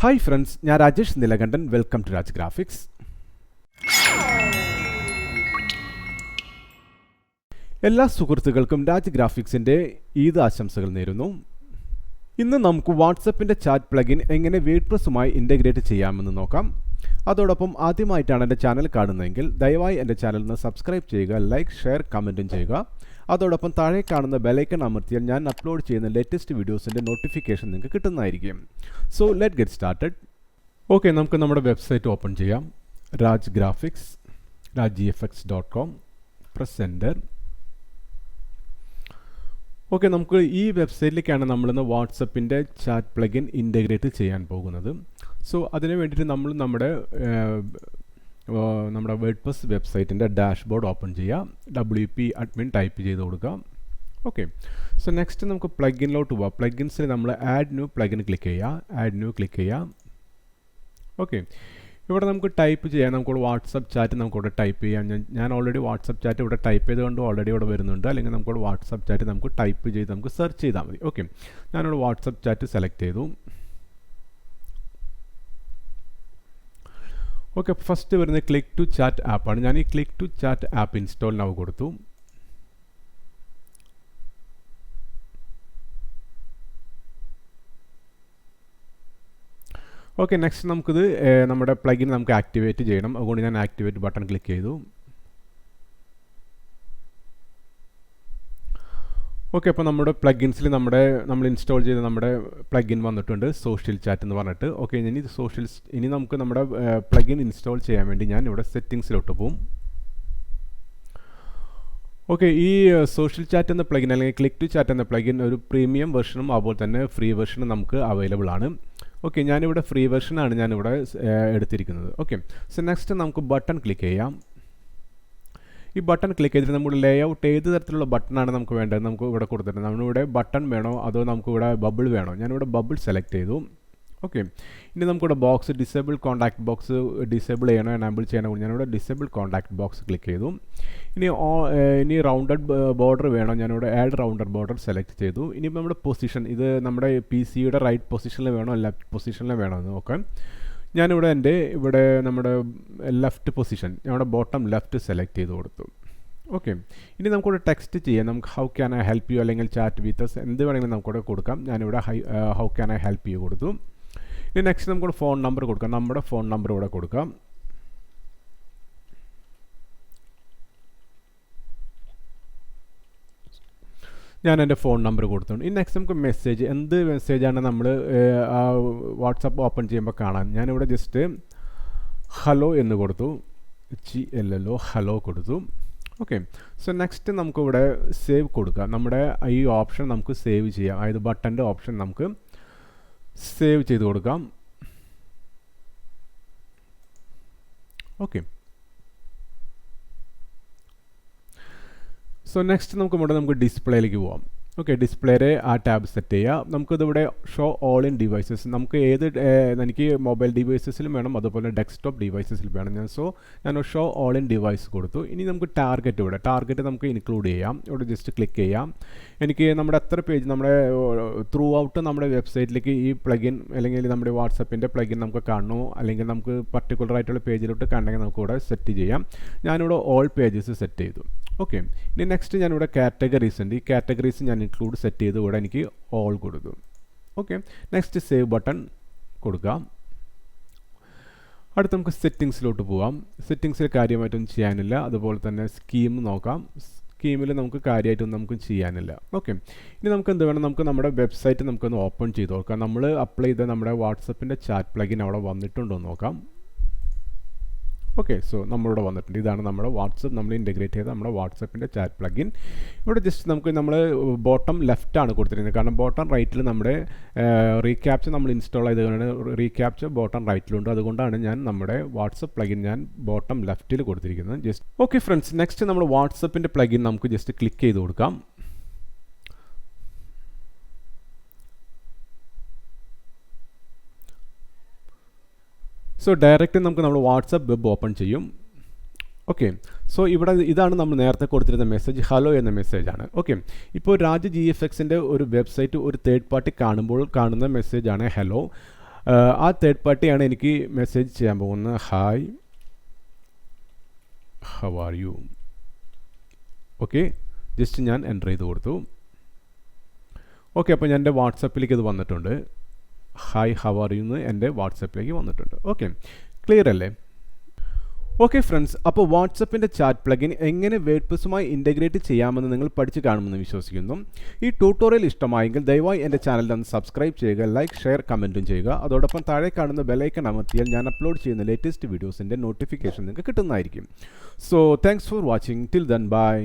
Hi friends, ഞാൻ Rajesh Nilakantan. Welcome to Raj graphics. എല്ലാ സുഹൃത്തുക്കൾക്കും രാജ് ഗ്രാഫിക്സിൻ്റെ ഈദ് ആശംസകൾ നേരുന്നു. ഇന്ന് നമുക്ക് വാട്സപ്പിൻ്റെ ചാറ്റ് പ്ലഗിൻ എങ്ങനെ വേഡ്പ്രസ്സുമായി ഇൻ്റഗ്രേറ്റ് ചെയ്യാമെന്ന് നോക്കാം. അതോടൊപ്പം ആദ്യമായിട്ടാണ് എൻ്റെ ചാനൽ കാണുന്നതെങ്കിൽ ദയവായി എൻ്റെ ചാനലിന് സബ്സ്ക്രൈബ് ചെയ്യുക, ലൈക്ക്, ഷെയർ, കമൻറ്റും ചെയ്യുക. അതോടൊപ്പം താഴെ കാണുന്ന ബെലൈക്കൺ അമർത്തിയാൽ ഞാൻ അപ്ലോഡ് ചെയ്യുന്ന ലേറ്റസ്റ്റ് വീഡിയോസിൻ്റെ നോട്ടിഫിക്കേഷൻ നിങ്ങൾക്ക് കിട്ടുന്നതായിരിക്കും. So let get started. Okay, നമുക്ക് നമ്മുടെ വെബ്സൈറ്റ് ഓപ്പൺ ചെയ്യാം. Raj graphics rajgfx.com. Press enter. Okay, നമുക്ക് ഈ വെബ്സൈറ്റിലേക്കാണ് നമ്മളിന്ന് വാട്സപ്പിൻ്റെ ചാറ്റ് പ്ലഗിൻ ഇൻ്റഗ്രേറ്റ് ചെയ്യാൻ പോകുന്നത്. സോ അതിന് വേണ്ടിയിട്ട് നമ്മൾ നമ്മുടെ വേർഡ്പ്രസ് വെബ്സൈറ്റിൻ്റെ ഡാഷ്ബോർഡ് ഓപ്പൺ ചെയ്യുക. WP അഡ്മിൻ ടൈപ്പ് ചെയ്ത് കൊടുക്കുക. ഓക്കെ, സോ നെക്സ്റ്റ് നമുക്ക് പ്ലഗിനിലോട്ട് പോവാം. പ്ലഗിൻസിൽ നമ്മൾ ആഡ് ന്യൂ പ്ലഗിൻ ക്ലിക്ക് ചെയ്യുക. ഓക്കെ, ഇവിടെ നമുക്ക് ടൈപ്പ് ചെയ്യാം. നമുക്കിവിടെ വാട്സപ്പ് ചാറ്റ് നമുക്കിവിടെ ടൈപ്പ് ചെയ്യാം. ഞാൻ ഓൾറെഡി വാട്സപ്പ് ചാറ്റ് ഇവിടെ ടൈപ്പ് ചെയ്തുകൊണ്ട് ഓൾറെഡി ഇവിടെ വരുന്നുണ്ട്. അല്ലെങ്കിൽ നമുക്കിവിടെ വാട്സപ്പ് ചാറ്റ് നമുക്ക് ടൈപ്പ് ചെയ്ത് നമുക്ക് സെർച്ച് ചെയ്താൽ മതി. ഓക്കെ, ഞാനിവിടെ വാട്സപ്പ് ചാറ്റ് സെലക്ട് ചെയ്തു. ഓക്കെ, ഫസ്റ്റ് വരുന്നത് ക്ലിക്ക് ടു ചാറ്റ് ആപ്പാണ്. ഞാൻ ഈ click to chat app install now കൊടുത്തു. ഓക്കെ, നെക്സ്റ്റ് നമുക്കിത് നമ്മുടെ പ്ലഗിൻ നമുക്ക് ആക്ടിവേറ്റ് ചെയ്യണം. അതുകൊണ്ട് ഞാൻ ആക്ടിവേറ്റ് ബട്ടൺ ക്ലിക്ക് ചെയ്തു. ഓക്കെ, അപ്പോൾ നമ്മുടെ പ്ലഗിൻസിൽ നമ്മൾ ഇൻസ്റ്റാൾ ചെയ്ത നമ്മുടെ പ്ലഗിൻ വന്നിട്ടുണ്ട്, സോഷ്യൽ ചാറ്റ് എന്ന് പറഞ്ഞിട്ട്. ഓക്കെ, ഇനി നമുക്ക് നമ്മുടെ പ്ലഗിൻ ഇൻസ്റ്റാൾ ചെയ്യാൻ വേണ്ടി ഞാൻ ഇവിടെ സെറ്റിങ്സിലോട്ട് പോകും. ഓക്കെ, ഈ സോഷ്യൽ ചാറ്റ് എന്ന പ്ലഗിൻ അല്ലെങ്കിൽ ക്ലിക്ക് ടു ചാറ്റ് എന്ന പ്ലഗിൻ ഒരു പ്രീമിയം വെർഷനും അതുപോലെ തന്നെ ഫ്രീ വെർഷനും നമുക്ക് അവൈലബിൾ ആണ്. ഓക്കെ, ഞാനിവിടെ ഫ്രീ വെർഷനാണ് ഞാനിവിടെ എടുത്തിരിക്കുന്നത്. ഓക്കെ, സോ നെക്സ്റ്റ് നമുക്ക് ബട്ടൺ ക്ലിക്ക് ചെയ്യാം. ഈ ബട്ടൺ ക്ലിക്ക് ചെയ്തിട്ട് നമ്മുടെ ലേഔട്ട് ഏത് തരത്തിലുള്ള ബട്ടണാണ് നമുക്ക് വേണ്ടത് നമുക്ക് ഇവിടെ കൊടുത്തിട്ടുണ്ട്. നമ്മളിവിടെ ബട്ടൺ വേണോ അതോ നമുക്കിവിടെ ബബിൾ വേണോ? ഞാനിവിടെ ബബിൾ സെലക്ട് ചെയ്തു. ഓക്കെ, ഇനി നമുക്കിവിടെ box disable contact box disable ചെയ്യണോ എനാബിൾ ചെയ്യണോ? ഞാനിവിടെ ഡിസേബിൾ കോൺടാക്ട് ബോക്സ് ക്ലിക്ക് ചെയ്തു. ഇനി റൗണ്ടഡ് ബോർഡർ വേണോ? ഞാനിവിടെ ആഡ് റൗണ്ടഡ് ബോർഡർ സെലക്ട് ചെയ്തു. ഇനിയിപ്പോൾ നമ്മുടെ പൊസിഷൻ, ഇത് നമ്മുടെ PC-യുടെ റൈറ്റ് പൊസിഷനിൽ വേണോ ലെഫ്റ്റ് പൊസിഷനിൽ വേണോ എന്ന് നോക്കാം. ഞാനിവിടെ ഇവിടെ നമ്മുടെ ലെഫ്റ്റ് പൊസിഷൻ, ഞങ്ങളുടെ ബോട്ടം ലെഫ്റ്റ് സെലക്ട് ചെയ്ത് കൊടുത്തു. ഓക്കെ, ഇനി നമുക്കിവിടെ ടെക്സ്റ്റ് ചെയ്യാം. നമുക്ക് how can I help you അല്ലെങ്കിൽ ചാറ്റ് വിത്ത് അസ് എന്ത് വേണമെങ്കിലും നമുക്കിവിടെ കൊടുക്കാം. ഞാനിവിടെ how can I help you കൊടുത്തു. ഇനി നെക്സ്റ്റ് നമുക്കിവിടെ ഫോൺ നമ്പർ കൊടുക്കാം. നമ്മുടെ ഫോൺ നമ്പർ ഇവിടെ കൊടുക്കാം. ഞാൻ എൻ്റെ ഫോൺ നമ്പർ കൊടുത്തു. ഇനി നെക്സ്റ്റ് നമുക്ക് മെസ്സേജ്, എന്ത് മെസ്സേജാണ് നമ്മൾ വാട്സപ്പ് ഓപ്പൺ ചെയ്യുമ്പോൾ കാണാൻ. ഞാനിവിടെ ജസ്റ്റ് ഹലോ എന്ന് കൊടുത്തു. HLLO ഹലോ കൊടുത്തു. ഓക്കെ, സോ നെക്സ്റ്റ് നമുക്കിവിടെ സേവ് കൊടുക്കാം. നമ്മുടെ ഈ ഓപ്ഷൻ നമുക്ക് സേവ് ചെയ്യാം. അതായത് ബട്ടൻ്റെ ഓപ്ഷൻ നമുക്ക് സേവ് ചെയ്ത് കൊടുക്കാം. ഓക്കെ, സോ നെക്സ്റ്റ് നമുക്ക് ഡിസ്പ്ലേയിലേക്ക് പോവാം. ഓക്കെ, ഡിസ്പ്ലേയുടെ ആ ടാബ് സെറ്റ് ചെയ്യുക. നമുക്കിതിവിടെ ഷോ ഓൾ ഇൻ ഡിവൈസസ്, നമുക്ക് എനിക്ക് മൊബൈൽ ഡിവൈസസിലും വേണം അതുപോലെ ഡെസ്ക്ടോപ്പ് ഡിവൈസസിലും വേണം. ഞാൻ ഷോ ഓൾ ഇൻ ഡിവൈസ് കൊടുത്തു. ഇനി നമുക്ക് ടാർഗറ്റ് നമുക്ക് ഇൻക്ലൂഡ് ചെയ്യാം. ഇവിടെ ജസ്റ്റ് ക്ലിക്ക് ചെയ്യാം. എനിക്ക് നമ്മുടെ എത്ര പേജ് നമ്മുടെ ത്രൂ ഔട്ട് നമ്മുടെ വെബ്സൈറ്റിലേക്ക് ഈ പ്ലഗിൻ അല്ലെങ്കിൽ നമ്മുടെ വാട്സപ്പിൻ്റെ പ്ലഗിൻ നമുക്ക് കാണണോ അല്ലെങ്കിൽ നമുക്ക് പർട്ടിക്കുലർ ആയിട്ടുള്ള പേജിലോട്ട് കണ്ടെങ്കിൽ നമുക്കിവിടെ സെറ്റ് ചെയ്യാം. ഞാനിവിടെ ഓൾ പേജസ് സെറ്റ് ചെയ്തു. ഓക്കെ, ഇനി നെക്സ്റ്റ് ഞാനിവിടെ കാറ്റഗറീസ് ഉണ്ട്. ഈ കാറ്റഗറീസ് ഞാൻ ഇൻക്ലൂഡ് സെറ്റ് ചെയ്ത് ഇവിടെ എനിക്ക് ഓൾ കൊടുത്തു. ഓക്കെ, നെക്സ്റ്റ് സേവ് ബട്ടൺ കൊടുക്കാം. അടുത്ത് നമുക്ക് സെറ്റിങ്സിലോട്ട് പോകാം. സെറ്റിങ്സിൽ കാര്യമായിട്ടൊന്നും ചെയ്യാനില്ല. അതുപോലെ തന്നെ സ്കീം നോക്കാം. സ്കീമിൽ നമുക്ക് കാര്യമായിട്ടൊന്നും നമുക്ക് ചെയ്യാനില്ല. ഓക്കെ, ഇനി നമുക്ക് എന്ത് വേണം? നമുക്ക് നമ്മുടെ വെബ്സൈറ്റ് നമുക്കൊന്ന് ഓപ്പൺ ചെയ്ത് നോക്കാം. നമ്മൾ അപ്ലൈ ചെയ്ത നമ്മുടെ വാട്സപ്പിൻ്റെ ചാറ്റ് പ്ലഗിൻ അവിടെ വന്നിട്ടുണ്ടോ എന്ന് നോക്കാം. ഓക്കെ, സോ നമ്മളിവിടെ വന്നിട്ടുണ്ട്. ഇതാണ് നമ്മുടെ വാട്സപ്പ് നമ്മൾ ഇൻ്റഗ്രേറ്റ് ചെയ്ത നമ്മുടെ വാട്സപ്പിൻ്റെ ചാറ്റ് പ്ലഗിൻ. ഇവിടെ ജസ്റ്റ് നമ്മൾ ബോട്ടം ലെഫ്റ്റാണ് കൊടുത്തിരിക്കുന്നത്. കാരണം ബോട്ടം റൈറ്റിൽ നമ്മുടെ റീക്യാപ്ചർ നമ്മൾ ഇൻസ്റ്റാൾ ചെയ്തതാണ്. റീക്യാപ്ചർ ബോട്ടം റൈറ്റിലുണ്ട്. അതുകൊണ്ടാണ് ഞാൻ നമ്മുടെ വാട്സപ്പ് പ്ലഗിൻ ഞാൻ ബോട്ടം ലെഫ്റ്റിൽ കൊടുത്തിരിക്കുന്നത്. ജസ്റ്റ് ഓക്കെ ഫ്രണ്ട്സ്, നെക്സ്റ്റ് നമ്മൾ വാട്സപ്പിൻ്റെ പ്ലഗിൻ നമുക്ക് ജസ്റ്റ് ക്ലിക്ക് ചെയ്ത് കൊടുക്കാം. സോ ഡയറക്റ്റ് നമുക്ക് നമ്മുടെ വാട്സപ്പ് വെബ് ഓപ്പൺ ചെയ്യും. ഓക്കെ, സോ ഇതാണ് നമ്മൾ നേരത്തെ കൊടുത്തിരുന്ന മെസ്സേജ്, ഹലോ എന്ന മെസ്സേജാണ്. ഓക്കെ, ഇപ്പോൾ രാജ് GFXൻ്റെ ഒരു വെബ്സൈറ്റ് ഒരു തേർഡ് പാർട്ടി കാണുമ്പോൾ കാണുന്ന മെസ്സേജാണ് ഹലോ. ആ തേർഡ് പാർട്ടിയാണ് എനിക്ക് മെസ്സേജ് ചെയ്യാൻ പോകുന്നത്. Hi, how are you. Okay, just ഞാൻ എൻ്റർ ചെയ്ത് കൊടുത്തു. ഓക്കെ, അപ്പോൾ ഞാൻ എൻ്റെ വാട്സപ്പിലേക്ക് ഇത് വന്നിട്ടുണ്ട്. ഹായ്, ഹൗ ആർ യു എന്ന് എൻ്റെ വാട്സപ്പിലേക്ക് വന്നിട്ടുണ്ട്. ഓക്കെ, ക്ലിയർ അല്ലേ? ഓക്കെ ഫ്രണ്ട്സ്, അപ്പോൾ വാട്സപ്പിൻ്റെ ചാറ്റ് പ്ലഗിൻ എങ്ങനെ വേർഡ്പ്രസ്സുമായി ഇൻ്റഗ്രേറ്റ് ചെയ്യാമെന്ന് നിങ്ങൾ പഠിച്ച് കാണുമെന്ന് വിശ്വസിക്കുന്നു. ഈ ട്യൂട്ടോറിയൽ ഇഷ്ടമായെങ്കിൽ ദയവായി എൻ്റെ ചാനൽ ഒന്ന് സബ്സ്ക്രൈബ് ചെയ്യുക, ലൈക്ക്, ഷെയർ, കമൻറ്റും ചെയ്യുക. അതോടൊപ്പം താഴെ കാണുന്ന ബെലൈക്കൺ അമർത്തിയാൽ ഞാൻ അപ്ലോഡ് ചെയ്യുന്ന ലേറ്റസ്റ്റ് വീഡിയോസിൻ്റെ നോട്ടിഫിക്കേഷൻ നിങ്ങൾക്ക് കിട്ടുന്നതായിരിക്കും. So thanks for watching. Till then, by.